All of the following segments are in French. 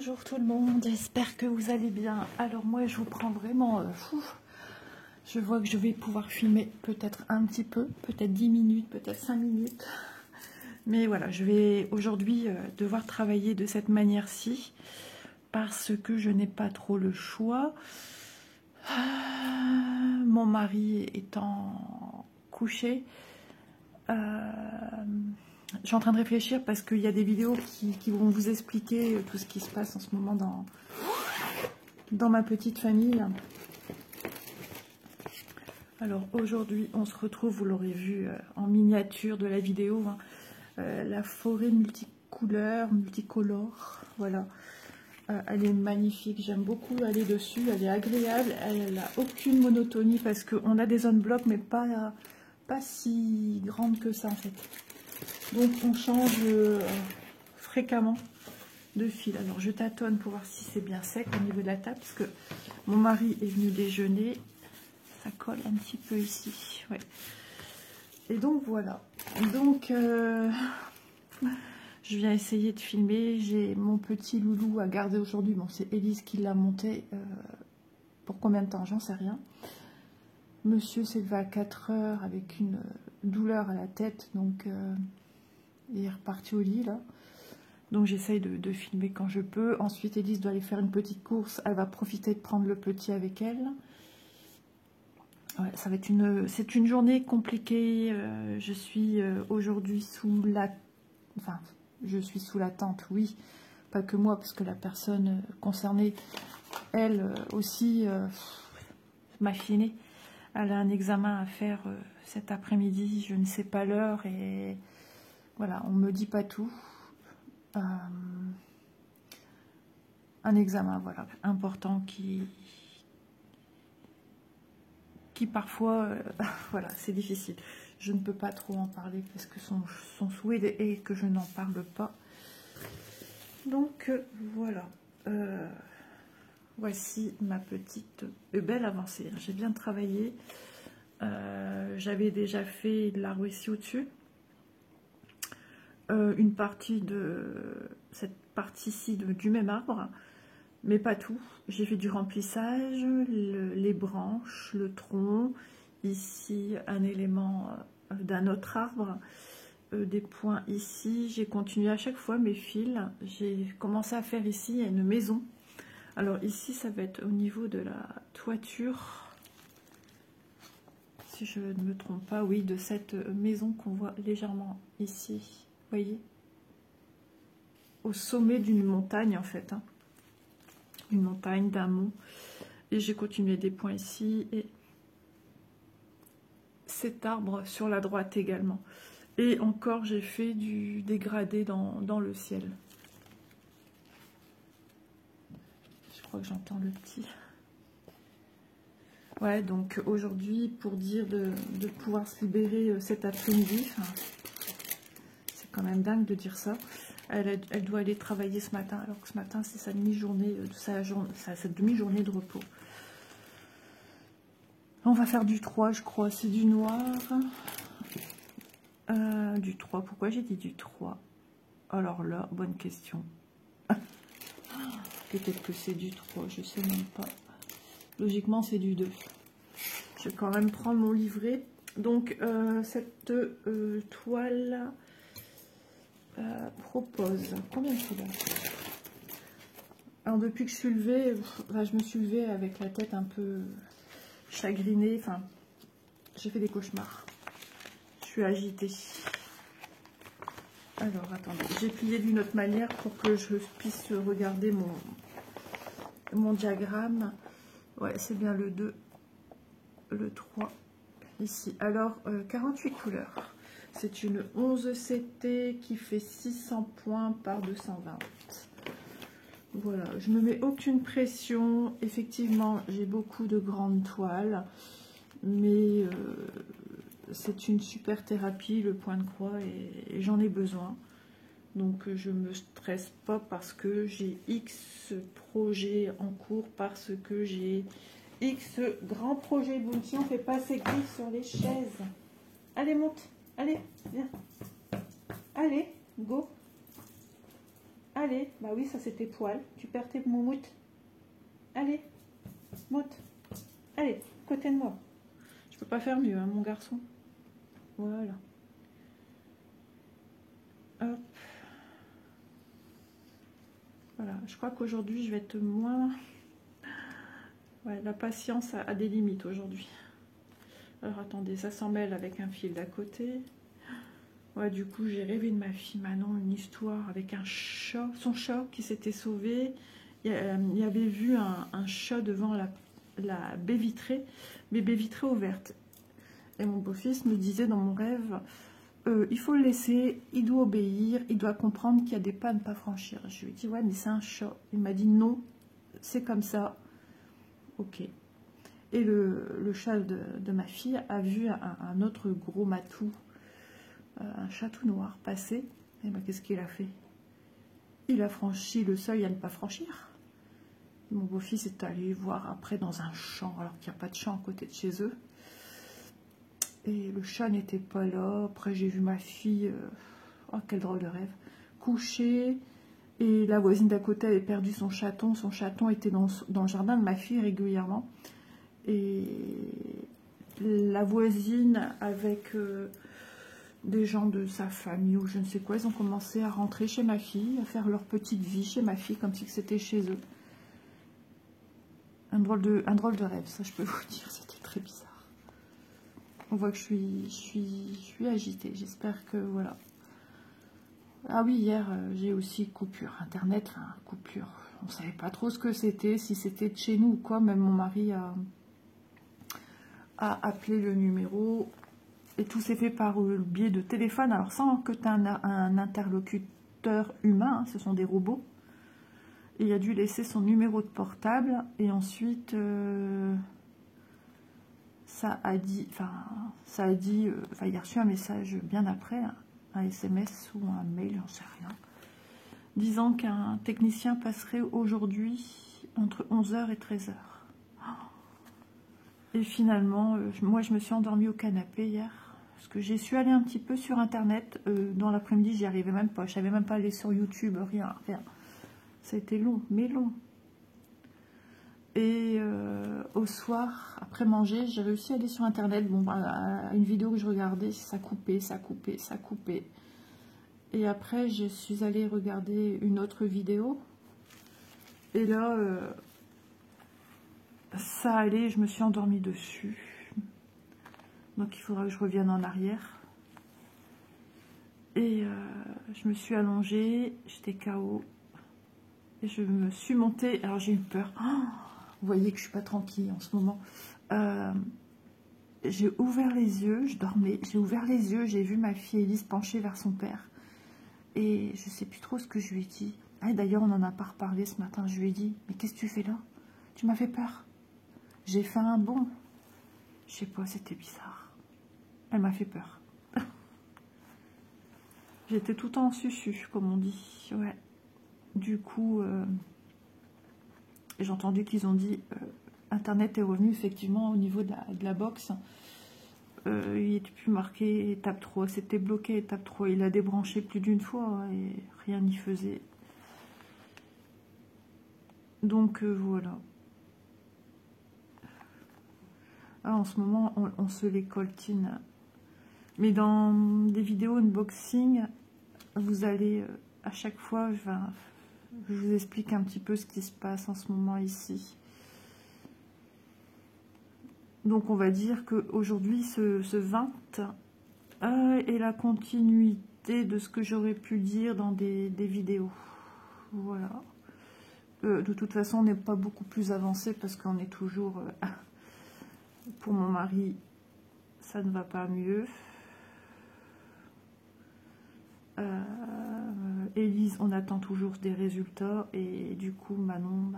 Bonjour tout le monde, j'espère que vous allez bien. Alors moi je vous prends vraiment je vois que je vais pouvoir filmer peut-être un petit peu, peut-être 10 minutes, peut-être 5 minutes. Mais voilà, je vais aujourd'hui devoir travailler de cette manière-ci parce que je n'ai pas trop le choix. Mon mari étant couché, je suis en train de réfléchir parce qu'il y a des vidéos qui vont vous expliquer tout ce qui se passe en ce moment dans ma petite famille. Alors aujourd'hui, on se retrouve, vous l'aurez vu en miniature de la vidéo, hein, la forêt multicolore, voilà. Elle est magnifique, j'aime beaucoup aller dessus, elle est agréable, elle n'a aucune monotonie parce qu'on a des zones blocs mais pas si grandes que ça en fait. Donc on change fréquemment de fil. Alors je tâtonne pour voir si c'est bien sec au niveau de la table parce que mon mari est venu déjeuner. Ça colle un petit peu ici. Ouais. Et donc voilà. Donc je viens essayer de filmer. J'ai mon petit loulou à garder aujourd'hui. Bon, c'est Élise qui l'a monté. Pour combien de temps? J'en sais rien. Monsieur s'est levé à 4 heures avec une douleur à la tête. Donc il est reparti au lit là. Donc j'essaye de filmer quand je peux. Ensuite Élise doit aller faire une petite course. Elle va profiter de prendre le petit avec elle. Ouais, ça va être c'est une journée compliquée. Je suis aujourd'hui je suis sous l'attente, oui. Pas que moi, parce que la personne concernée, elle aussi, m'a finé. Elle a un examen à faire cet après-midi. Je ne sais pas l'heure et voilà, on me dit pas tout. Un examen, voilà, important qui parfois, voilà, c'est difficile. Je ne peux pas trop en parler parce que son souhait est que je n'en parle pas. Donc, voilà. Voici ma petite belle avancée. J'ai bien travaillé. J'avais déjà fait de l'arbre ici au-dessus. Une partie de cette partie-ci du même arbre. Mais pas tout. J'ai fait du remplissage, les branches, le tronc, ici un élément d'un autre arbre, des points ici. J'ai continué à chaque fois mes fils. J'ai commencé à faire ici une maison. Alors ici, ça va être au niveau de la toiture, si je ne me trompe pas, oui, de cette maison qu'on voit légèrement ici. Vous voyez? Au sommet d'une montagne en fait, hein. Une montagne, d'un mont, et j'ai continué des points ici et cet arbre sur la droite également, et encore j'ai fait du dégradé dans le ciel. Je crois que j'entends le petit. Ouais, donc aujourd'hui, pour dire de pouvoir se libérer cet après-midi, enfin, c'est quand même dingue de dire ça. Elle doit aller travailler ce matin, alors que ce matin, c'est sa demi-journée, sa demi-journée de repos. On va faire du 3, je crois, c'est du noir. Du 3, pourquoi j'ai dit du 3? Alors là, bonne question. Peut-être que c'est du 3, je sais même pas. Logiquement, c'est du 2. Je vais quand même prendre mon livret. Donc, cette toile... propose combien de couleurs? Alors depuis que je suis levée, je me suis levée avec la tête un peu chagrinée, enfin j'ai fait des cauchemars, je suis agitée. Alors attendez, j'ai plié d'une autre manière pour que je puisse regarder mon diagramme. Ouais, c'est bien le 2, le 3 ici. Alors 48 couleurs. C'est une 11 CT qui fait 600 points par 220. Voilà, je ne me mets aucune pression. Effectivement, j'ai beaucoup de grandes toiles, mais c'est une super thérapie, le point de croix, et j'en ai besoin. Donc je ne me stresse pas parce que j'ai X projets en cours, parce que j'ai X grands projets. Bon, si on ne fait pas assez gris sur les chaises. Allez, monte. Allez, viens. Allez, go. Allez, bah oui, ça c'est tes poils. Tu perds tes moumoutes. Allez, moute. Allez, côté de moi. Je peux pas faire mieux, hein, mon garçon. Voilà. Hop. Voilà, je crois qu'aujourd'hui, je vais être moins... Ouais, la patience a des limites aujourd'hui. Alors, attendez, ça s'en mêle avec un fil d'à côté. Ouais, du coup, j'ai rêvé de ma fille Manon, une histoire avec un chat, son chat qui s'était sauvé. Il y avait vu un chat devant la baie vitrée, mais baie vitrée ouverte. Et mon beau-fils me disait dans mon rêve, il faut le laisser, il doit obéir, il doit comprendre qu'il y a des pas à ne pas franchir. Je lui ai dit, ouais, mais c'est un chat. Il m'a dit, non, c'est comme ça. Ok. Et le chat de ma fille a vu un autre gros matou, un chat tout noir, passer. Et ben, qu'est-ce qu'il a fait? Il a franchi le seuil à ne pas franchir. Mon beau-fils est allé voir après dans un champ, alors qu'il n'y a pas de champ à côté de chez eux. Et le chat n'était pas là. Après, j'ai vu ma fille, oh, quel drôle de rêve, couchée. Et la voisine d'à côté avait perdu son chaton. Son chaton était dans le jardin de ma fille régulièrement. Et la voisine, avec des gens de sa famille ou je ne sais quoi, ils ont commencé à rentrer chez ma fille, à faire leur petite vie chez ma fille, comme si c'était chez eux. Un drôle de rêve, ça je peux vous dire, c'était très bizarre. On voit que je suis agitée, j'espère que voilà. Ah oui, hier j'ai aussi coupure internet, enfin coupure, on savait pas trop ce que c'était, si c'était de chez nous ou quoi, même mon mari a appelé le numéro et tout s'est fait par le biais de téléphone, alors sans que tu aies un interlocuteur humain, hein, ce sont des robots. Et il a dû laisser son numéro de portable et ensuite ça a dit, il a reçu un message bien après, un SMS ou un mail, j'en sais rien, disant qu'un technicien passerait aujourd'hui entre 11h et 13h. Et finalement, moi je me suis endormie au canapé hier, parce que j'ai su aller un petit peu sur internet, dans l'après-midi j'y arrivais même pas, je savais même pas aller sur YouTube, rien. Ça a été long, mais long. Et au soir, après manger, j'ai réussi à aller sur internet. Bon, une vidéo que je regardais, ça coupait. Et après, je suis allée regarder une autre vidéo. Et là, ça allait, je me suis endormie dessus. Donc il faudra que je revienne en arrière. Et je me suis allongée, j'étais KO. Et je me suis montée, alors j'ai eu peur. Oh, vous voyez que je suis pas tranquille en ce moment. J'ai ouvert les yeux, je dormais, j'ai ouvert les yeux, j'ai vu ma fille Élise pencher vers son père. Et je sais plus trop ce que je lui ai dit. Ah, d'ailleurs, on n'en a pas reparlé ce matin. Je lui ai dit, mais qu'est-ce que tu fais là? Tu m'as fait peur. J'ai fait un bond. Je sais pas, c'était bizarre. Elle m'a fait peur. J'étais tout en susu, comme on dit. Ouais. Du coup, j'ai entendu qu'ils ont dit Internet est revenu effectivement au niveau de la box. Il n'était plus marqué étape 3, c'était bloqué étape 3. Il a débranché plus d'une fois et rien n'y faisait. Donc voilà. Ah, en ce moment, on se les coltine. Mais dans des vidéos unboxing, vous allez à chaque fois, je vous explique un petit peu ce qui se passe en ce moment ici. Donc on va dire qu'aujourd'hui, ce 20 est la continuité de ce que j'aurais pu dire dans des vidéos. Voilà. De toute façon, on n'est pas beaucoup plus avancé parce qu'on est toujours... pour mon mari, ça ne va pas mieux. Élise, on attend toujours des résultats. Et du coup, Manon,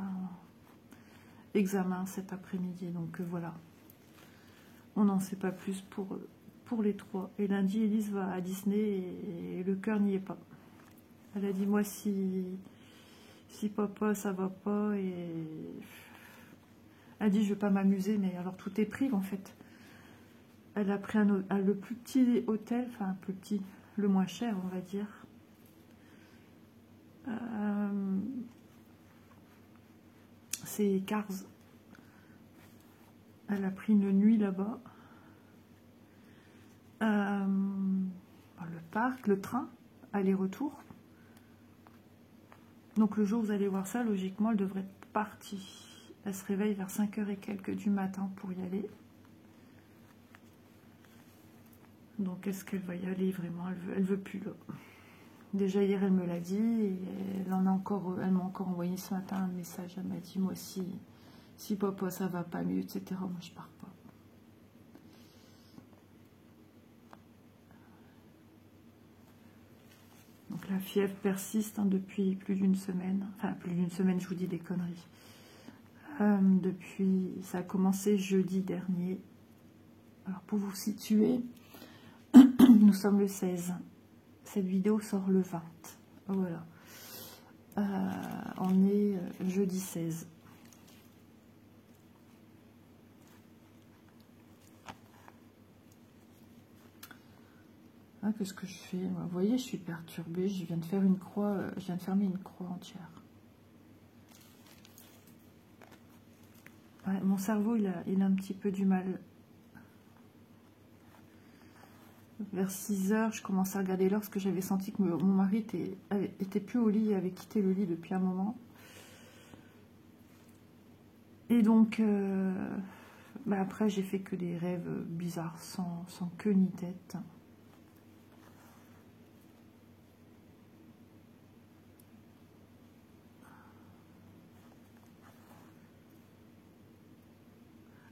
examen cet après-midi. Donc voilà. On n'en sait pas plus pour les trois. Et lundi, Élise va à Disney et le cœur n'y est pas. Elle a dit, moi, si papa, ça va pas. Et elle dit, je vais pas m'amuser. Mais alors, tout est pris, en fait. Elle a pris le plus petit hôtel, enfin, plus petit, le moins cher, on va dire. C'est Cars. Elle a pris une nuit là-bas. Le parc, le train, aller-retour. Donc le jour où vous allez voir ça, logiquement, elle devrait être partie. Elle se réveille vers 5h et quelques du matin pour y aller. Donc est-ce qu'elle va y aller vraiment? Elle veut plus là. Déjà hier elle me l'a dit et elle m'a encore envoyé ce matin un message. Elle m'a dit moi aussi, si papa ça va pas mieux, etc. Moi je pars pas. Donc la fièvre persiste depuis plus d'une semaine. Enfin plus d'une semaine, je vous dis des conneries. Depuis, ça a commencé jeudi dernier. Alors pour vous situer, nous sommes le 16. Cette vidéo sort le 20. Voilà. On est jeudi 16. Ah, qu'est-ce que je fais? Vous voyez, je suis perturbée. Je viens de faire une croix. Je viens de fermer une croix entière. Ouais, mon cerveau, il a un petit peu du mal. Vers 6h, je commençais à regarder l'heure parce que j'avais senti que mon mari était plus au lit, avait quitté le lit depuis un moment. Et donc, après, j'ai fait que des rêves bizarres, sans queue ni tête.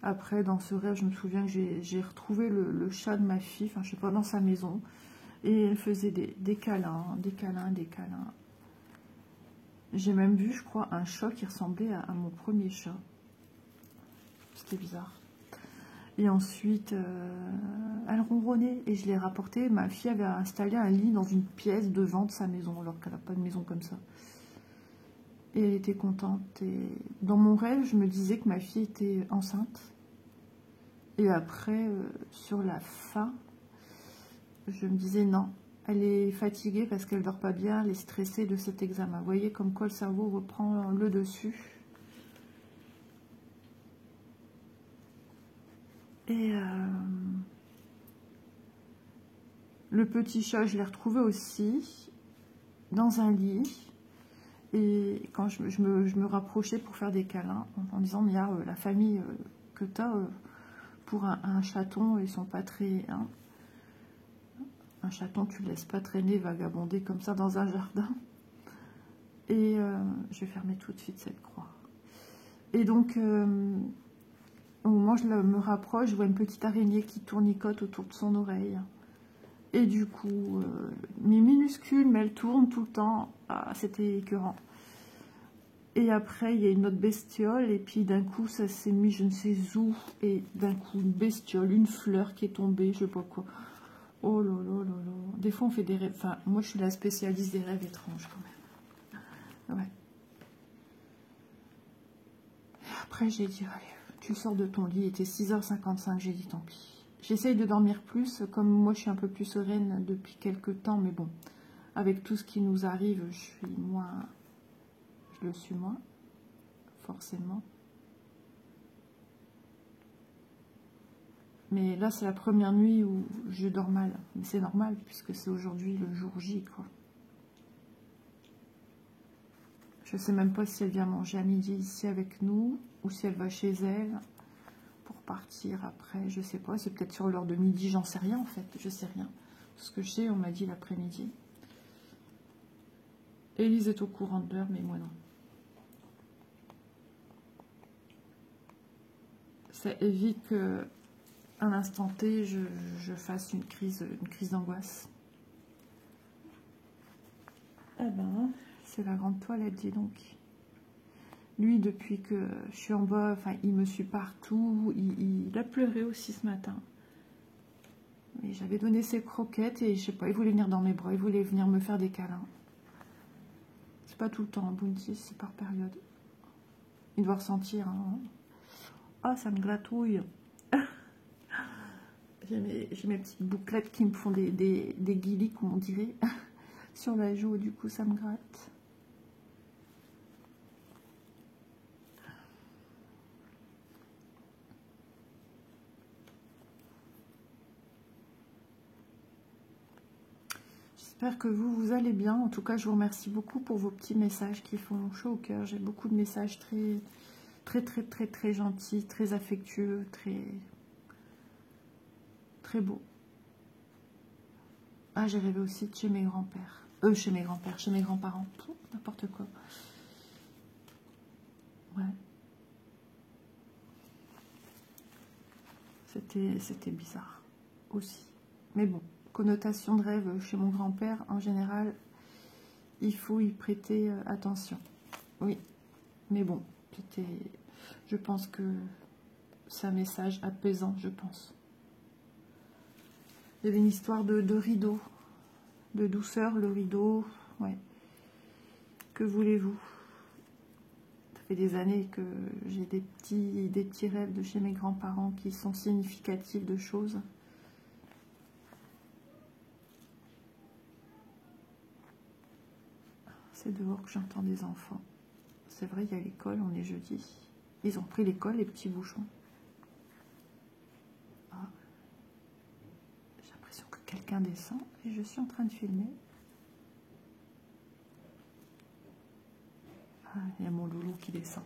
Après, dans ce rêve, je me souviens que j'ai retrouvé le chat de ma fille, enfin, je sais pas, dans sa maison. Et elle faisait des câlins, des câlins, des câlins. J'ai même vu, je crois, un chat qui ressemblait à mon premier chat. C'était bizarre. Et ensuite, elle ronronnait et je l'ai rapporté. Ma fille avait installé un lit dans une pièce devant de sa maison, alors qu'elle n'a pas de maison comme ça. Et elle était contente. Et dans mon rêve, je me disais que ma fille était enceinte. Et après, sur la fin, je me disais non, elle est fatiguée parce qu'elle ne dort pas bien, elle est stressée de cet examen. Vous voyez comme quoi le cerveau reprend le dessus. Et le petit chat, je l'ai retrouvé aussi dans un lit. Et quand je me rapprochais pour faire des câlins, en disant, mais la famille que tu as, pour un chaton, ils sont pas très... Hein, un chaton, tu le laisses pas traîner, vagabonder comme ça dans un jardin. Et je vais fermer tout de suite cette croix. Et donc, au moment où je me rapproche, je vois une petite araignée qui tournicote autour de son oreille. Et du coup, mais minuscule, mais elle tourne tout le temps. Ah, c'était écœurant. Et après, il y a une autre bestiole, et puis d'un coup, ça s'est mis je ne sais où, et d'un coup, une bestiole, une fleur qui est tombée, je sais pas quoi. Oh là là là là. Des fois, on fait des rêves. Enfin, moi, je suis la spécialiste des rêves étranges, quand même. Ouais. Et après, j'ai dit, allez, tu sors de ton lit, il était 6h55, j'ai dit, tant pis. J'essaye de dormir plus, comme moi, je suis un peu plus sereine depuis quelques temps, mais bon, avec tout ce qui nous arrive, je le suis moins, forcément. Mais là, c'est la première nuit où je dors mal. Mais c'est normal, puisque c'est aujourd'hui le jour J, quoi. Je ne sais même pas si elle vient manger à midi ici avec nous, ou si elle va chez elle pour partir après. Je sais pas, c'est peut-être sur l'heure de midi, j'en sais rien en fait. Je sais rien. Tout ce que je sais, on m'a dit l'après-midi. Élise est au courant de l'heure, mais moi non. Ça évite que, à l'instant T, je fasse une crise d'angoisse. Eh ben, c'est la grande toilette, dis donc. Lui, depuis que je suis en bas, enfin, il me suit partout. Il a pleuré aussi ce matin. Mais j'avais donné ses croquettes et je sais pas, il voulait venir dans mes bras, il voulait venir me faire des câlins. C'est pas tout le temps, Bounty, c'est par période. Il doit ressentir. Hein. Ah, ça me glatouille. J'ai mes petites bouclettes qui me font des guilis, comme on dirait, sur la joue, du coup ça me gratte. J'espère que vous allez bien. En tout cas, je vous remercie beaucoup pour vos petits messages qui font chaud au cœur. J'ai beaucoup de messages très gentils, très affectueux, très beaux. Ah, j'ai rêvé aussi de chez mes grands-pères. Chez mes grands-pères, chez mes grands-parents. N'importe quoi. Ouais. C'était bizarre aussi. Mais bon, connotation de rêve chez mon grand-père, en général, il faut y prêter attention. Oui, mais bon, je pense que c'est un message apaisant, je pense. Il y avait une histoire de rideau, de douceur, le rideau, ouais. Que voulez-vous? Ça fait des années que j'ai des petits rêves de chez mes grands-parents qui sont significatifs de choses. C'est dehors que j'entends des enfants. C'est vrai, il y a l'école, on est jeudi. Ils ont pris l'école, les petits bouchons. Ah. J'ai l'impression que quelqu'un descend et je suis en train de filmer. Ah, il y a mon loulou qui descend.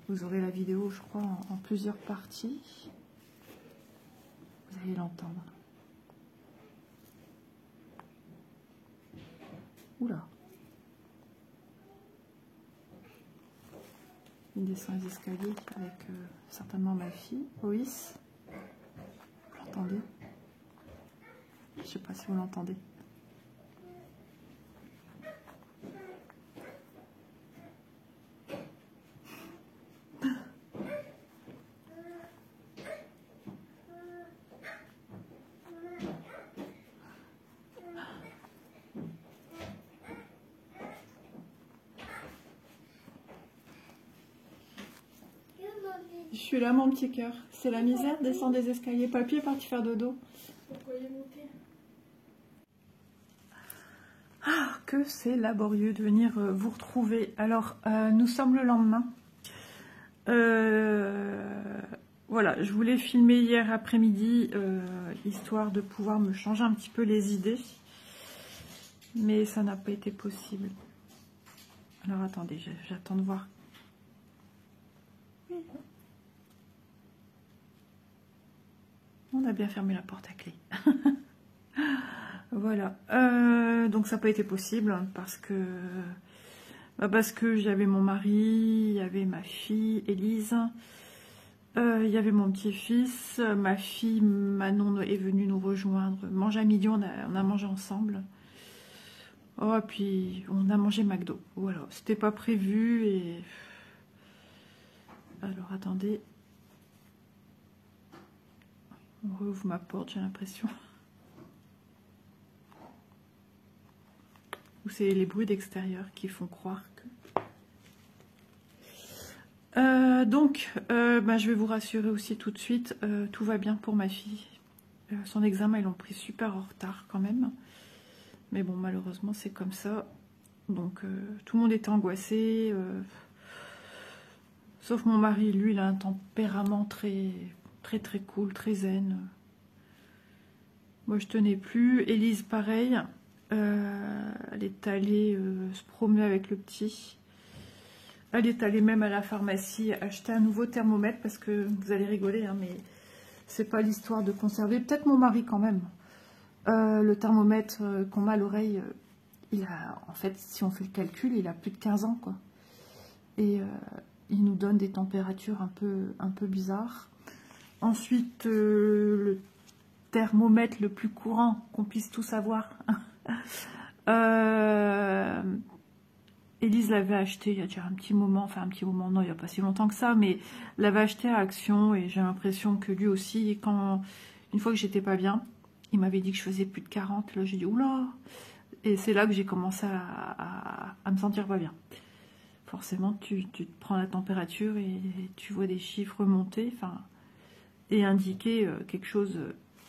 Vous aurez la vidéo, je crois, en plusieurs parties. Vous allez l'entendre. Oula. Il descend les escaliers avec certainement ma fille, Loïs. Vous l'entendez? Je ne sais pas si vous l'entendez. Je suis là, mon petit cœur. C'est la misère, descendre des escaliers. Papy est parti faire dodo. Ah, que c'est laborieux de venir vous retrouver. Alors, nous sommes le lendemain. Voilà, je voulais filmer hier après-midi, histoire de pouvoir me changer un petit peu les idées. Mais ça n'a pas été possible. Alors, attendez, j'attends de voir. On a bien fermé la porte à clé. Voilà. Donc ça n'a pas été possible parce que j'avais mon mari, il y avait ma fille, Élise, il y avait mon petit-fils, ma fille Manon est venue nous rejoindre, manger à midi, on a mangé ensemble. Oh, et puis on a mangé McDo. Voilà, c'était pas prévu et... Alors attendez. On rouvre ma porte, j'ai l'impression. Ou c'est les bruits d'extérieur qui font croire que... je vais vous rassurer aussi tout de suite. Tout va bien pour ma fille. Son examen, ils l'ont pris super en retard quand même. Mais bon, malheureusement, c'est comme ça. Donc, tout le monde était angoissé. Sauf mon mari, lui, il a un tempérament très cool, très zen. Moi, je tenais plus. Élise, pareil. Elle est allée se promener avec le petit. Elle est allée même à la pharmacie acheter un nouveau thermomètre parce que vous allez rigoler, hein, mais c'est pas l'histoire de conserver. Peut-être mon mari quand même. Le thermomètre qu'on met à l'oreille, il a, en fait, si on fait le calcul, il a plus de 15 ans, quoi. Et il nous donne des températures un peu bizarres. Ensuite, le thermomètre le plus courant qu'on puisse tous avoir. Élise l'avait acheté il y a déjà un petit moment, enfin un petit moment, non, il n'y a pas si longtemps que ça, mais l'avait acheté à Action et j'ai l'impression que lui aussi, une fois que j'étais pas bien, il m'avait dit que je faisais plus de 40, là j'ai dit oula, et c'est là que j'ai commencé à me sentir pas bien. Forcément, tu te prends la température et tu vois des chiffres monter, enfin, et indiquer quelque chose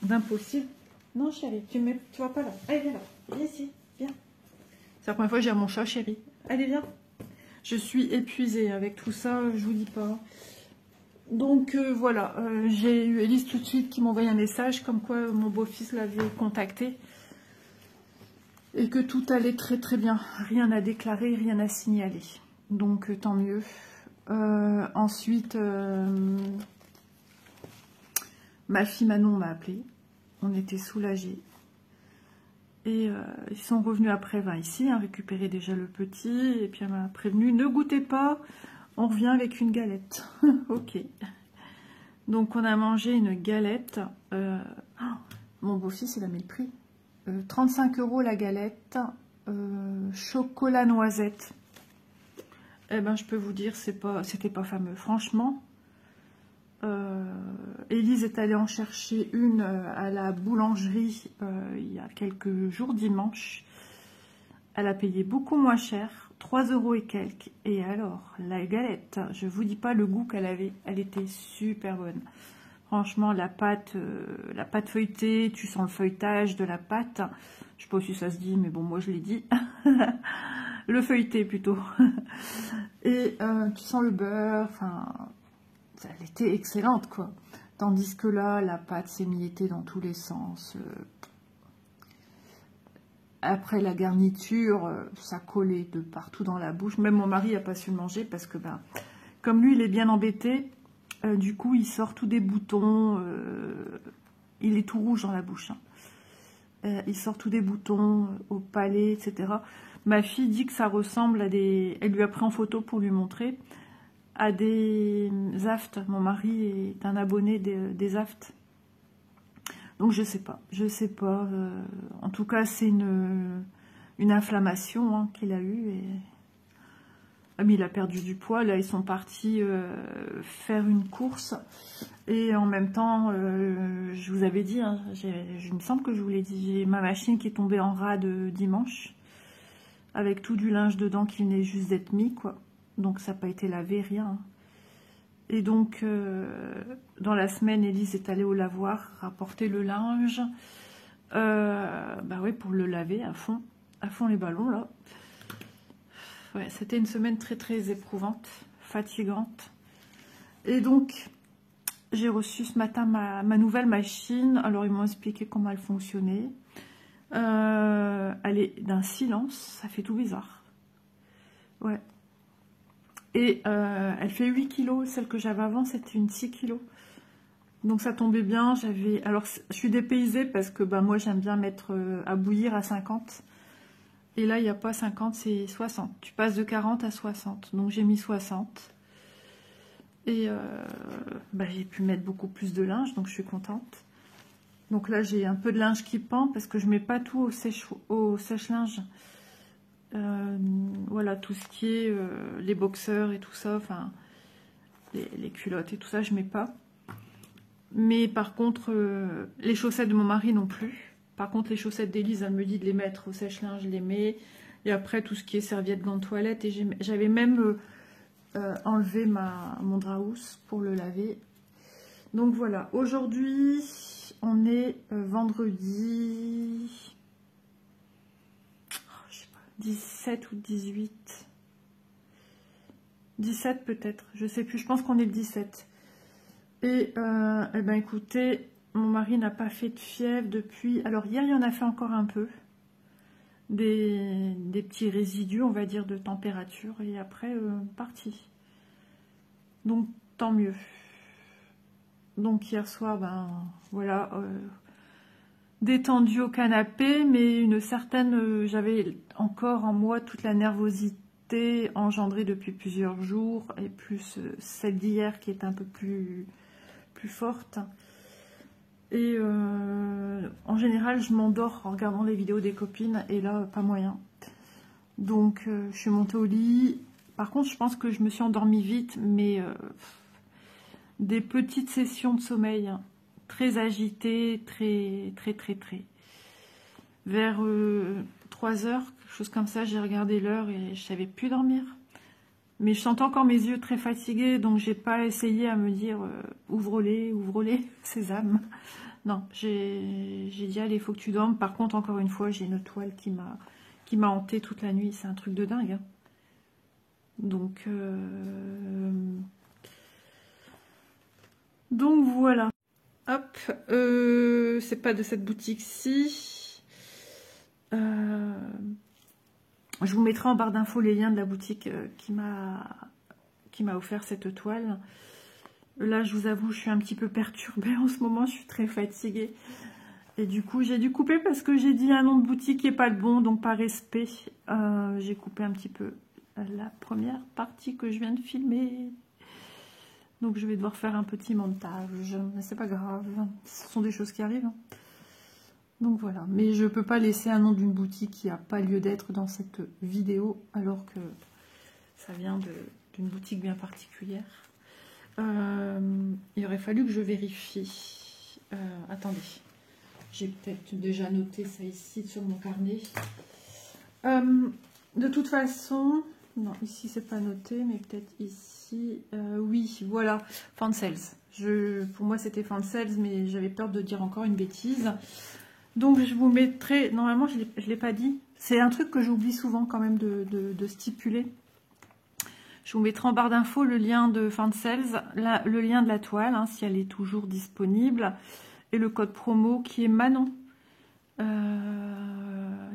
d'impossible. Non chérie, tu vas pas là, allez viens là, viens ici, viens. C'est la première fois que j'ai mon chat chérie. Allez, viens. Je suis épuisée avec tout ça, je vous dis pas. Donc voilà, j'ai eu Élise tout de suite qui m'a envoyé un message comme quoi mon beau-fils l'avait contacté. et que tout allait très très bien. Rien à déclarer, rien à signaler. Donc tant mieux. Ensuite, ma fille Manon m'a appelé. On était soulagés. Et ils sont revenus après ici, hein, récupérer déjà le petit. Et puis elle m'a prévenu, ne goûtez pas, on revient avec une galette. Ok. Donc on a mangé une galette. Mon beau-fils, il a mis le prix. 35 € la galette. Chocolat noisette. Eh ben je peux vous dire, c'était pas fameux. Franchement, Élise est allée en chercher une à la boulangerie il y a quelques jours, dimanche. Elle a payé beaucoup moins cher, 3 € et quelques. Et alors, la galette, je vous dis pas le goût qu'elle avait, elle était super bonne. Franchement, la pâte feuilletée, tu sens le feuilletage de la pâte. Je sais pas si ça se dit, mais bon, moi je l'ai dit. Le feuilleté plutôt. Et tu sens le beurre, enfin, elle était excellente quoi. Tandis que là, la pâte s'émiettait dans tous les sens. Après la garniture, ça collait de partout dans la bouche. Même mon mari n'a pas su le manger parce que, comme lui, il est bien embêté, du coup, il sort tous des boutons. Il est tout rouge dans la bouche. Hein. Il sort tous des boutons au palais, etc. Ma fille dit que ça ressemble à des... Elle lui a pris en photo pour lui montrer. À des aftes. Mon mari est un abonné des aftes. Donc je sais pas. En tout cas, c'est une inflammation hein, qu'il a eue. Et... Ah, mais il a perdu du poids. Là, ils sont partis faire une course. Et en même temps, je vous avais dit, hein, il me semble que je vous l'ai dit, j'ai ma machine qui est tombée en rade dimanche. Avec tout du linge dedans qui venait juste d'être mis, quoi. Donc ça n'a pas été lavé, rien. Et donc, dans la semaine, Élise est allée au lavoir, rapporter le linge. Oui, pour le laver à fond les ballons, là. Ouais, c'était une semaine très, très éprouvante, fatigante. Et donc, j'ai reçu ce matin ma nouvelle machine. Alors, ils m'ont expliqué comment elle fonctionnait. Elle est d'un silence, ça fait tout bizarre. Ouais. Et elle fait 8 kg, celle que j'avais avant c'était une 6 kg. Donc ça tombait bien, alors je suis dépaysée parce que moi j'aime bien mettre à bouillir à 50. Et là il n'y a pas 50, c'est 60. Tu passes de 40 à 60, donc j'ai mis 60. Et j'ai pu mettre beaucoup plus de linge, donc je suis contente. Donc là j'ai un peu de linge qui pend parce que je mets pas tout au sèche-linge. Voilà, tout ce qui est les boxeurs et tout ça, enfin les culottes et tout ça, je mets pas. Mais par contre, les chaussettes de mon mari non plus. Par contre, les chaussettes d'Élise, elle me dit de les mettre au sèche-linge, je les mets. Et après, tout ce qui est serviettes, gants de toilette. Et j'avais même enlevé mon draus pour le laver. Donc voilà, aujourd'hui, on est vendredi... 17 ou 18. 17 peut-être, je sais plus, je pense qu'on est le 17. Et écoutez, mon mari n'a pas fait de fièvre depuis... Alors hier, il y en a fait encore un peu. Des petits résidus, on va dire, de température. Et après, parti. Donc, tant mieux. Donc hier soir, voilà... détendue au canapé, mais une certaine... j'avais encore en moi toute la nervosité engendrée depuis plusieurs jours, et plus celle d'hier qui est un peu plus forte. Et en général, je m'endors en regardant les vidéos des copines, et là, pas moyen. Donc, je suis montée au lit. Par contre, je pense que je me suis endormie vite, mais des petites sessions de sommeil... très agitée, très. Vers 3 heures, quelque chose comme ça, j'ai regardé l'heure et je savais plus dormir. Mais je sentais encore mes yeux très fatigués, donc j'ai pas essayé à me dire ouvre-les, sésame. Non, j'ai dit allez, il faut que tu dormes. Par contre, encore une fois, j'ai une toile qui m'a hantée toute la nuit. C'est un truc de dingue. Hein. Donc voilà. Hop, c'est pas de cette boutique-ci. Je vous mettrai en barre d'infos les liens de la boutique qui m'a offert cette toile. Là, je vous avoue, je suis un petit peu perturbée en ce moment, je suis très fatiguée. Et du coup, j'ai dû couper parce que j'ai dit un nom de boutique qui n'est pas le bon, donc par respect, j'ai coupé un petit peu la première partie que je viens de filmer. Donc je vais devoir faire un petit montage, mais c'est pas grave, ce sont des choses qui arrivent. Donc voilà, mais je peux pas laisser un nom d'une boutique qui n'a pas lieu d'être dans cette vidéo, alors que ça vient d'une boutique bien particulière. Il aurait fallu que je vérifie. Attendez, j'ai peut-être déjà noté ça ici sur mon carnet. De toute façon, non, ici c'est pas noté, mais peut-être ici. Oui, voilà, Fansels. Pour moi c'était Fansels, mais j'avais peur de dire encore une bêtise. Donc je vous mettrai, normalement je ne l'ai pas dit, c'est un truc que j'oublie souvent quand même de stipuler. Je vous mettrai en barre d'infos le lien de Fansels, le lien de la toile, hein, si elle est toujours disponible, et le code promo qui est Manon,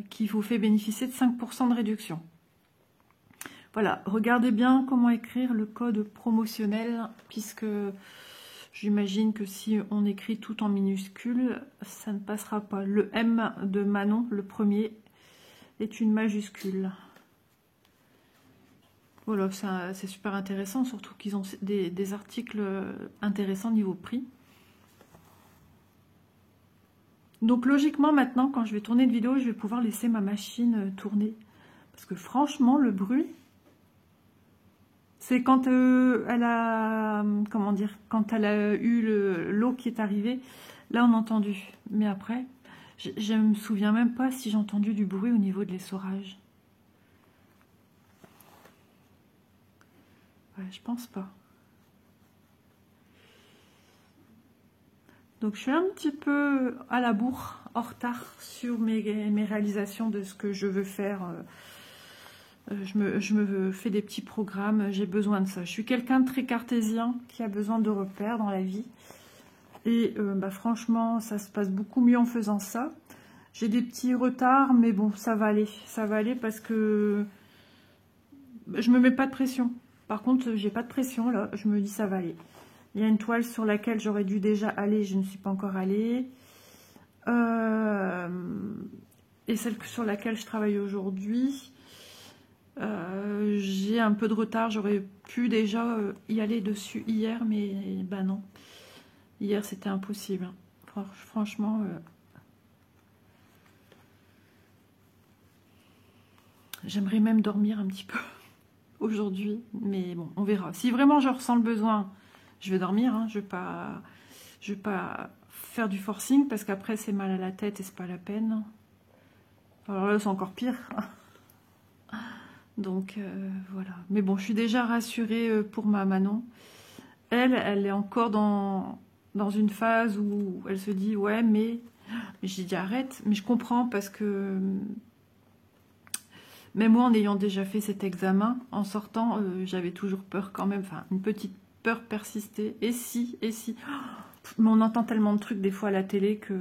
qui vous fait bénéficier de 5% de réduction. Voilà, regardez bien comment écrire le code promotionnel, puisque j'imagine que si on écrit tout en minuscule, ça ne passera pas. Le M de Manon, le premier, est une majuscule. Voilà, c'est super intéressant, surtout qu'ils ont des articles intéressants niveau prix. Donc logiquement, maintenant, quand je vais tourner une vidéo, je vais pouvoir laisser ma machine tourner. Parce que franchement, le bruit, c'est quand elle a, comment dire, quand elle a eu l'eau qui est arrivée, là on a entendu. Mais après, je me souviens même pas si j'ai entendu du bruit au niveau de l'essorage. Ouais, je pense pas. Donc je suis un petit peu à la bourre, en retard sur mes réalisations de ce que je veux faire. Je me fais des petits programmes, j'ai besoin de ça. Je suis quelqu'un de très cartésien qui a besoin de repères dans la vie. Et franchement, ça se passe beaucoup mieux en faisant ça. J'ai des petits retards, mais bon, ça va aller. Ça va aller parce que je me mets pas de pression. Par contre, j'ai pas de pression là. Je me dis ça va aller. Il y a une toile sur laquelle j'aurais dû déjà aller, je ne suis pas encore allée. Et celle sur laquelle je travaille aujourd'hui, j'ai un peu de retard. J'aurais pu déjà y aller dessus hier, mais bah non. Hier, c'était impossible. Franchement, j'aimerais même dormir un petit peu aujourd'hui, mais bon, on verra. Si vraiment je ressens le besoin, je vais dormir. Hein. Je vais pas faire du forcing parce qu'après c'est mal à la tête et c'est pas la peine. Alors là, c'est encore pire. Donc voilà. Mais bon, je suis déjà rassurée pour ma Manon. Elle est encore dans une phase où elle se dit ouais, mais j'ai dit arrête. Mais je comprends parce que même moi, en ayant déjà fait cet examen, en sortant, j'avais toujours peur quand même. Enfin, une petite peur persistait. Et si. Mais on entend tellement de trucs des fois à la télé que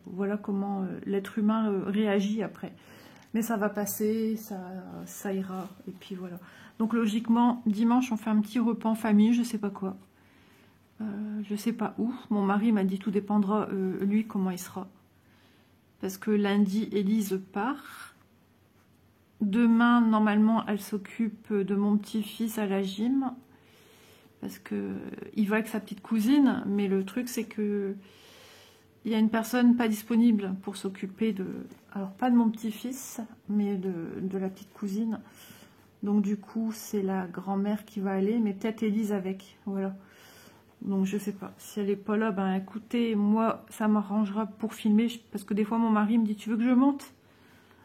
voilà comment l'être humain réagit après. Mais ça va passer, ça ira, et puis voilà. Donc logiquement, dimanche, on fait un petit repas en famille, je sais pas quoi. Je sais pas où. Mon mari m'a dit tout dépendra, lui, comment il sera. Parce que lundi, Élise part. Demain, normalement, elle s'occupe de mon petit-fils à la gym. Parce que il va avec sa petite cousine, mais le truc c'est que il y a une personne pas disponible pour s'occuper de, alors pas de mon petit-fils, mais de la petite cousine. Donc du coup c'est la grand-mère qui va aller, mais peut-être Élise avec, voilà. Donc je sais pas, si elle est pas là, ben écoutez, moi ça m'arrangera pour filmer, parce que des fois mon mari me dit tu veux que je monte?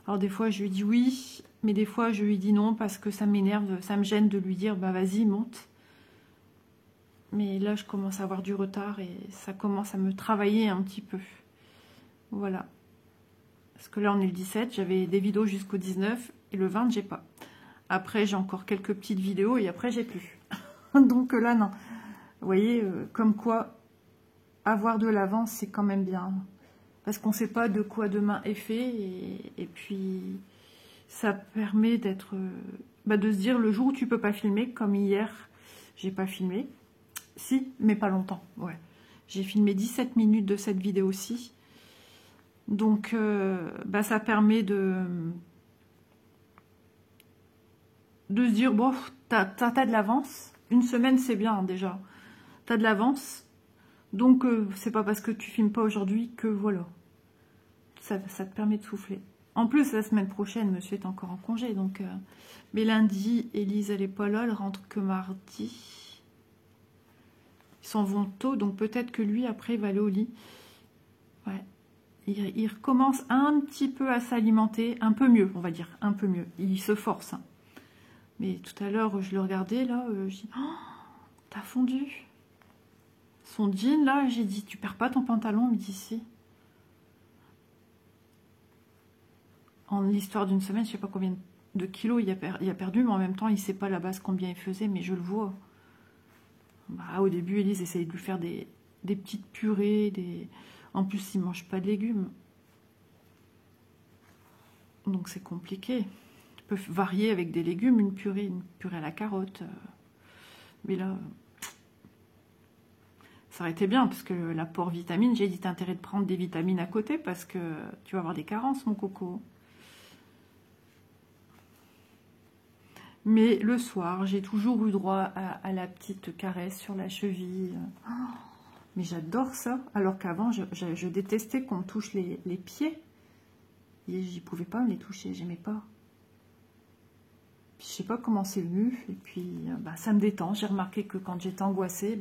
Alors des fois je lui dis oui, mais des fois je lui dis non parce que ça m'énerve, ça me gêne de lui dire bah vas-y monte. Mais là, je commence à avoir du retard et ça commence à me travailler un petit peu. Voilà. Parce que là, on est le 17, j'avais des vidéos jusqu'au 19 et le 20, j'ai pas. Après, j'ai encore quelques petites vidéos et après, j'ai plus. Donc là, non. Vous voyez, comme quoi, avoir de l'avance, c'est quand même bien. Parce qu'on ne sait pas de quoi demain est fait. Et puis, Ça permet d'être, de se dire le jour où tu peux pas filmer, comme hier, j'ai pas filmé. Si, mais pas longtemps, ouais. J'ai filmé 17 minutes de cette vidéo-ci. Donc, ça permet de se dire, bon, t'as de l'avance. Une semaine, c'est bien, déjà. T'as de l'avance. Donc, c'est pas parce que tu filmes pas aujourd'hui que voilà. Ça te permet de souffler. En plus, la semaine prochaine, monsieur est encore en congé. Donc, mais lundi, Élise, elle est pas là. Elle rentre que mardi. Ils s'en vont tôt. Donc, peut-être que lui, après, il va aller au lit. Ouais. Il recommence un petit peu à s'alimenter. Un peu mieux, on va dire. Un peu mieux. Il se force. Hein. Mais tout à l'heure, je le regardais, là. Je dis, oh, t'as fondu. Son jean, là, j'ai dit, tu perds pas ton pantalon? Il me dit, si. En l'histoire d'une semaine, je sais pas combien de kilos il a perdu, mais en même temps, il sait pas la base combien il faisait, mais je le vois. Au début, Élise essayait de lui faire des petites purées, en plus, il mange pas de légumes. Donc, c'est compliqué. Tu peux varier avec des légumes, une purée à la carotte. Mais là, ça aurait été bien, parce que l'apport vitamine, j'ai dit, t'as intérêt de prendre des vitamines à côté, parce que tu vas avoir des carences, mon coco. Mais le soir, j'ai toujours eu droit à la petite caresse sur la cheville. Oh, mais j'adore ça. Alors qu'avant, je détestais qu'on me touche les pieds. Et j'y pouvais pas me les toucher, j'aimais pas. Puis, je sais pas comment c'est venu. Et puis, ça me détend. J'ai remarqué que quand j'étais angoissée,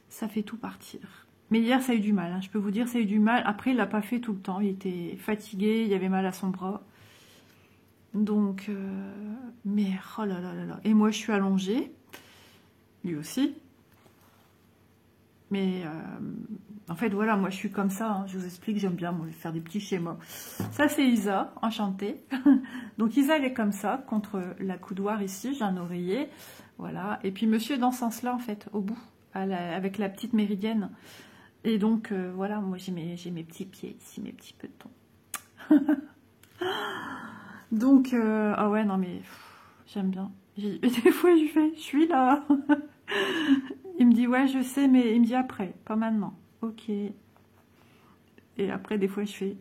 ça fait tout partir. Mais hier, ça a eu du mal. Hein. Je peux vous dire, ça a eu du mal. Après, il l'a pas fait tout le temps. Il était fatigué, il avait mal à son bras. Donc, mais oh là là là là. Et moi, je suis allongée, lui aussi. Mais en fait, voilà, moi, je suis comme ça. Hein. Je vous explique, j'aime bien moi, faire des petits schémas. Ça, c'est Isa, enchantée. Donc, Isa, elle est comme ça, contre la coudoir ici. J'ai un oreiller, voilà. Et puis, monsieur est dans ce sens-là, en fait, au bout, avec la petite méridienne. Et donc, voilà, moi, j'ai mes petits pieds ici, mes petits petons. Donc, ah ouais, non mais, j'aime bien. Et des fois, je suis là. Il me dit, ouais, je sais, mais il me dit après, pas maintenant. Ok. Et après, des fois, je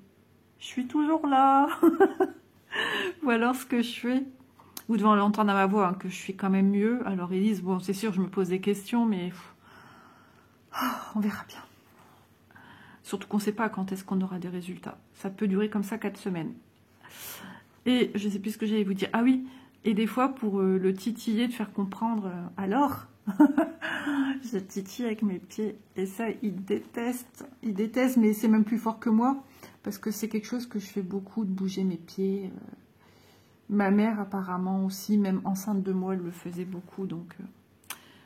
suis toujours là. Ou alors, ce que je fais, vous devez l'entendre à ma voix, hein, que je suis quand même mieux. Alors, ils disent, bon, c'est sûr, je me pose des questions, mais on verra bien. Surtout qu'on ne sait pas quand est-ce qu'on aura des résultats. Ça peut durer comme ça 4 semaines. Et je ne sais plus ce que j'allais vous dire. Ah oui, et des fois, pour le titiller, de faire comprendre, alors, je titille avec mes pieds. Et ça, il déteste, mais c'est même plus fort que moi, parce que c'est quelque chose que je fais beaucoup, de bouger mes pieds. Ma mère, apparemment aussi, même enceinte de moi, elle le faisait beaucoup. Donc,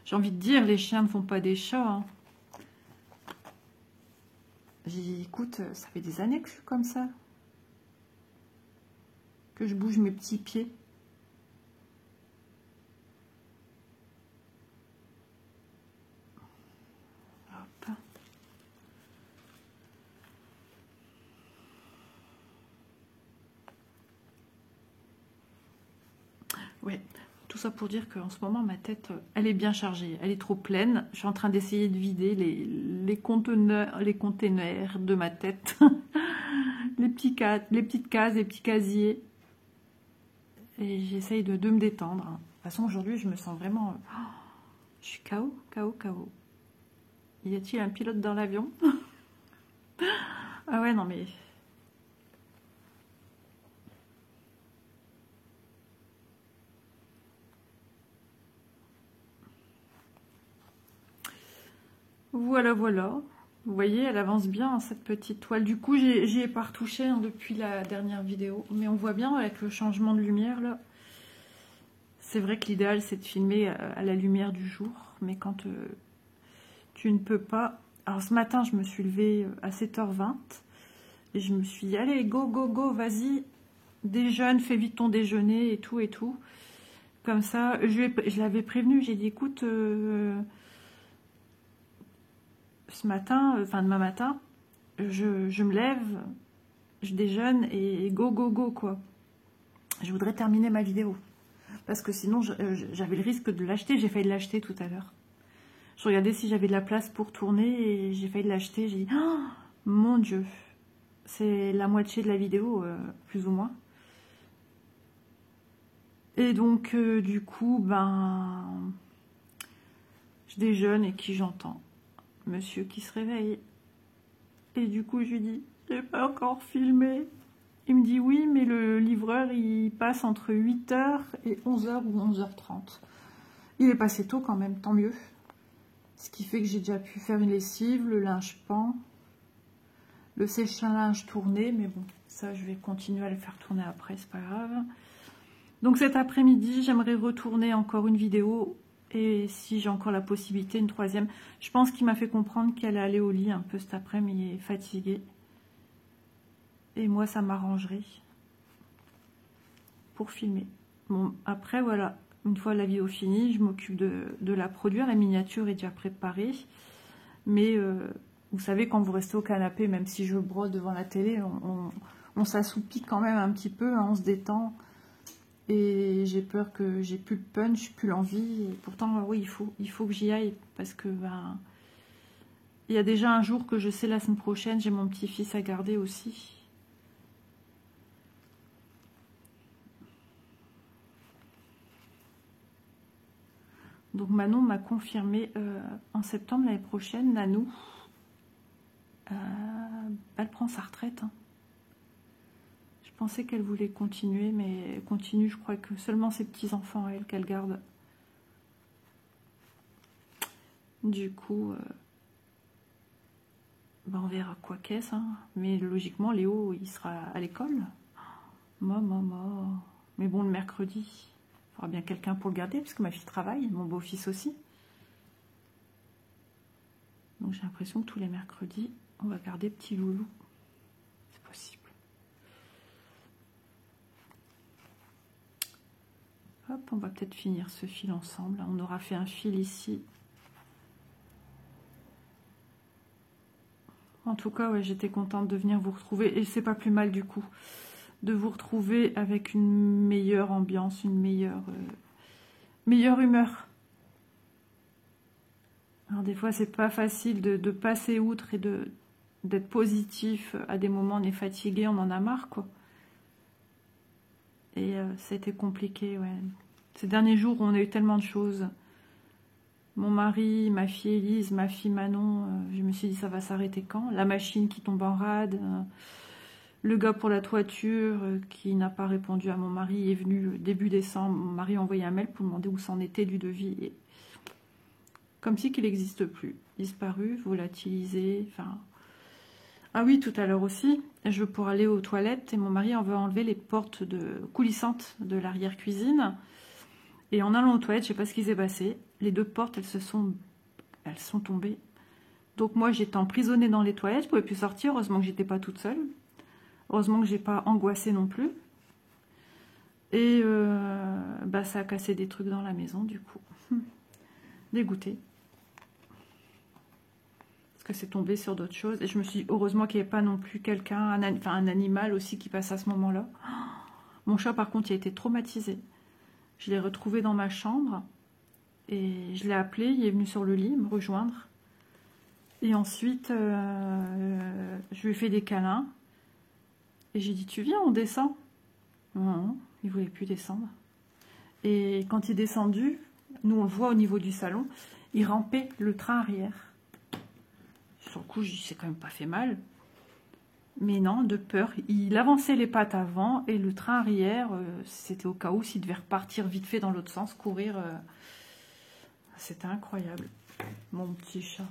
j'ai envie de dire, les chiens ne font pas des chats. Hein. J'ai dit, écoute, ça fait des années que je suis comme ça. Que je bouge mes petits pieds. Hop. Ouais, tout ça pour dire qu'en ce moment, ma tête, elle est bien chargée. Elle est trop pleine. Je suis en train d'essayer de vider les conteneurs de ma tête. les petites cases, les petits casiers. Et j'essaye de me détendre. De toute façon, aujourd'hui, je me sens vraiment... je suis KO. Y a-t-il un pilote dans l'avion? Ah ouais, non mais... Voilà, voilà. Vous voyez, elle avance bien, hein, cette petite toile. Du coup, j'y ai pas retouché hein, depuis la dernière vidéo. Mais on voit bien avec le changement de lumière, là. C'est vrai que l'idéal, c'est de filmer à la lumière du jour. Mais quand tu ne peux pas... Alors, ce matin, je me suis levée à 7h20. Et je me suis dit, allez, go, go, go, vas-y. Déjeune, fais vite ton déjeuner et tout, et tout. Comme ça, je l'avais prévenu. J'ai dit, écoute... ce matin, enfin demain matin, je me lève, je déjeune et go, go, go, quoi. je voudrais terminer ma vidéo. Parce que sinon, j'avais le risque de l'acheter. J'ai failli l'acheter tout à l'heure. Je regardais si j'avais de la place pour tourner et j'ai failli l'acheter. J'ai dit, oh, mon Dieu, c'est la moitié de la vidéo, plus ou moins. Et donc, du coup, ben, je déjeune et qui j'entends? Monsieur qui se réveille. Et du coup, je lui dis, j'ai pas encore filmé. Il me dit oui, mais le livreur, il passe entre 8h et 11h ou 11h30. Il est passé tôt quand même, tant mieux. Ce qui fait que j'ai déjà pu faire une lessive, le linge pend, le sèche-linge tourné, mais bon, ça je vais continuer à le faire tourner après, c'est pas grave. Donc cet après-midi, j'aimerais retourner encore une vidéo, et si j'ai encore la possibilité, une troisième. Je pense qu'il m'a fait comprendre qu'elle allait aller au lit un peu cet après-midi, il est fatigué. Et moi, ça m'arrangerait pour filmer. Bon, après, voilà, une fois la vidéo finie, je m'occupe de la produire. La miniature est déjà préparée. Mais vous savez, quand vous restez au canapé, même si je brode devant la télé, on s'assoupit quand même un petit peu, hein, on se détend. Et j'ai peur que j'ai plus le punch, plus l'envie. Et pourtant, oui, il faut que j'y aille. Parce que, ben, il y a déjà un jour que je sais, la semaine prochaine, j'ai mon petit-fils à garder aussi. Donc Manon m'a confirmé en septembre l'année prochaine, Nanou, elle prend sa retraite. Hein. Je pensais qu'elle voulait continuer, mais elle continue, je crois que seulement ses petits-enfants, elle, qu'elle garde. Du coup, ben on verra quoi qu'est-ce. Hein. Mais logiquement, Léo, il sera à l'école. Maman. Mais bon, le mercredi... Il y aura bien quelqu'un pour le garder, parce que ma fille travaille, mon beau-fils aussi. Donc j'ai l'impression que tous les mercredis, on va garder petit loulou. C'est possible. Hop, on va peut-être finir ce fil ensemble. On aura fait un fil ici. En tout cas, ouais, j'étais contente de venir vous retrouver. Et c'est pas plus mal du coup. De vous retrouver avec une meilleure ambiance, une meilleure humeur. Alors des fois, c'est pas facile de passer outre et d'être positif. À des moments, on est fatigué, on en a marre, quoi. Et c'était compliqué, ouais. Ces derniers jours, on a eu tellement de choses. Mon mari, ma fille Élise, ma fille Manon, je me suis dit, ça va s'arrêter quand? La machine qui tombe en rade... Le gars pour la toiture qui n'a pas répondu à mon mari est venu début décembre. Mon mari a envoyé un mail pour demander où s'en était du devis. Et comme si qu'il n'existe plus. Disparu, volatilisé. Enfin... Ah oui, tout à l'heure aussi, je veux pour aller aux toilettes et mon mari en veut enlever les portes coulissantes de l'arrière-cuisine. Et en allant aux toilettes, je ne sais pas ce qui s'est passé. Les deux portes, elles sont tombées. Donc moi, j'étais emprisonnée dans les toilettes. Je ne pouvais plus sortir. Heureusement que j'étais pas toute seule. Heureusement que j'ai pas angoissé non plus. Et bah, ça a cassé des trucs dans la maison, du coup. Dégoûtée. Parce que c'est tombé sur d'autres choses. Et je me suis dit, heureusement qu'il n'y avait pas non plus quelqu'un, un animal aussi qui passe à ce moment-là. Mon chat, par contre, il a été traumatisé. Je l'ai retrouvé dans ma chambre. Et je l'ai appelé, il est venu sur le lit me rejoindre. Et ensuite, je lui ai fait des câlins. Et j'ai dit, tu viens, on descend. Non, il ne voulait plus descendre. Et quand il est descendu, nous on le voit au niveau du salon, il rampait le train arrière. Sur le coup, je dis, c'est quand même pas fait mal. Mais non, de peur. Il avançait les pattes avant et le train arrière, c'était au cas où s'il devait repartir vite fait dans l'autre sens, courir. C'était incroyable. Mon petit chat.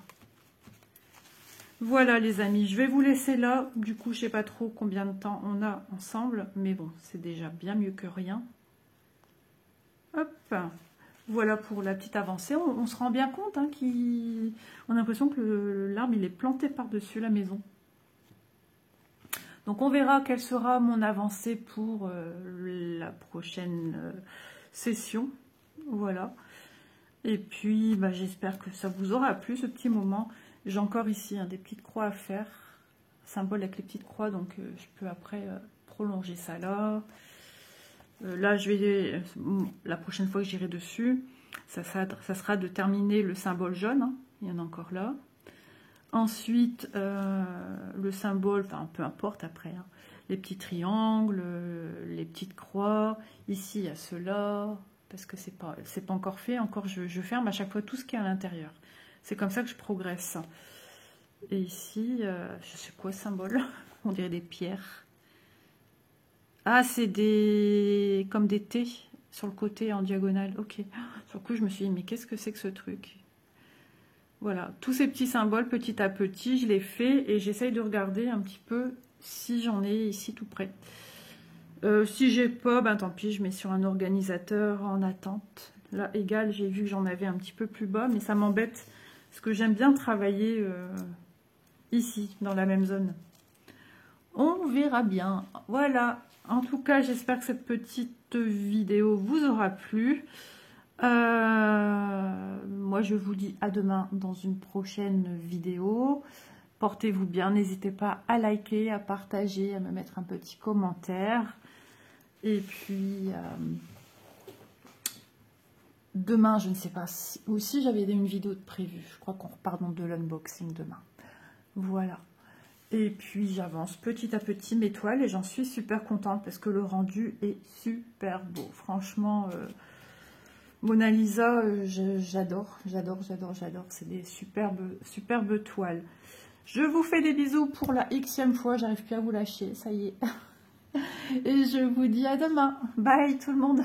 Voilà les amis, je vais vous laisser là. Du coup, je sais pas trop combien de temps on a ensemble. Mais bon, c'est déjà bien mieux que rien. Hop. Voilà pour la petite avancée. On se rend bien compte hein, on a l'impression que l'arbre il est planté par-dessus la maison. Donc on verra quelle sera mon avancée pour la prochaine session. Voilà. Et puis bah, j'espère que ça vous aura plu ce petit moment. J'ai encore ici hein, des petites croix à faire. Symbole avec les petites croix. Donc je peux après prolonger ça là. Là, la prochaine fois que j'irai dessus, ça sera de terminer le symbole jaune. Hein. Il y en a encore là. Ensuite, le symbole, enfin peu importe après, hein, les petits triangles, les petites croix. Ici, il y a ceux-là, parce que c'est pas encore fait. Encore, je ferme à chaque fois tout ce qui est à l'intérieur. C'est comme ça que je progresse. Et ici, je sais quoi ce symbole? On dirait des pierres. Ah, c'est comme des T sur le côté en diagonale. Ok. Sur le coup, je me suis dit, mais qu'est-ce que c'est que ce truc? Voilà, tous ces petits symboles, petit à petit, je les fais et j'essaye de regarder un petit peu si j'en ai ici tout près. Si j'ai pas, ben tant pis, je mets sur un organisateur en attente. Là, égal, j'ai vu que j'en avais un petit peu plus bas, mais ça m'embête parce que j'aime bien travailler ici, dans la même zone. On verra bien. Voilà, en tout cas, j'espère que cette petite vidéo vous aura plu. Moi je vous dis à demain dans une prochaine vidéo. Portez-vous bien, n'hésitez pas à liker, à partager, à me mettre un petit commentaire. Et puis demain, je ne sais pas si aussi j'avais une vidéo de prévue. Je crois qu'on repart dans de l'unboxing demain. Voilà. Et puis j'avance petit à petit mes toiles et j'en suis super contente parce que le rendu est super beau. Franchement, Mona Lisa, j'adore. C'est des superbes toiles. Je vous fais des bisous pour la xème fois. J'arrive plus à vous lâcher, ça y est. Et je vous dis à demain. Bye tout le monde.